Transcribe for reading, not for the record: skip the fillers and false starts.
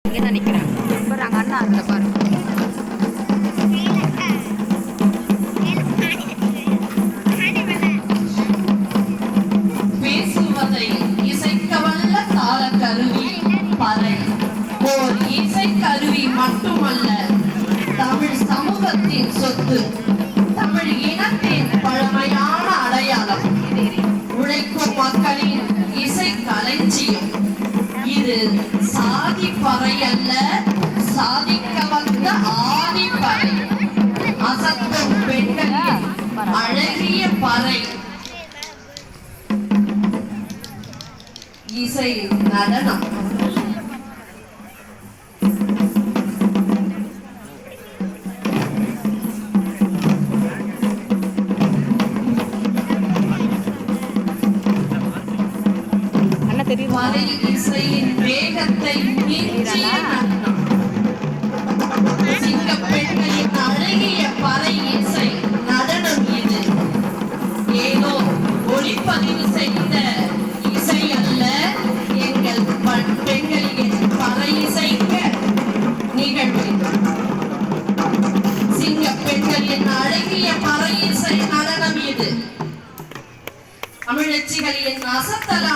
இங்கே தான் நிற்கிறாங்க. போகிறாங்க அண்ணா அந்த பாரு. பேசுவதை இசைக்கவல்ல தாளக்கருவி பறை. ஓர் இசைக்கருவி மட்டுமல்ல, தமிழ் சமூகத்தின் சொத்து, தமிழ் இனத்தின் பழமையான அடையாளம், உழைக்கும் மக்களின் இசை களஞ்சியம். இது சாதி பறை அல்ல, சாதிக்க வந்த ஆதி பறை. அசத்தும் பெண்களின் அழகிய பறை. இசை நடனம். மலை இசையின் வேகத்தை மிஞ்சிய நடனம். சிங்கப் பெண்களின் அழகிய பறை இசை நடனம் இது. ஏதோ ஒளிப்பதிவு செய்த இசை அல்ல, எங்கள் பெண்களின் பறை இசைக்க நிகழ்வு. சிங்கப் பெண்களின் அழகிய பறை இசை நடனம் இது. தமிழச்சிகளின் அசத்தலான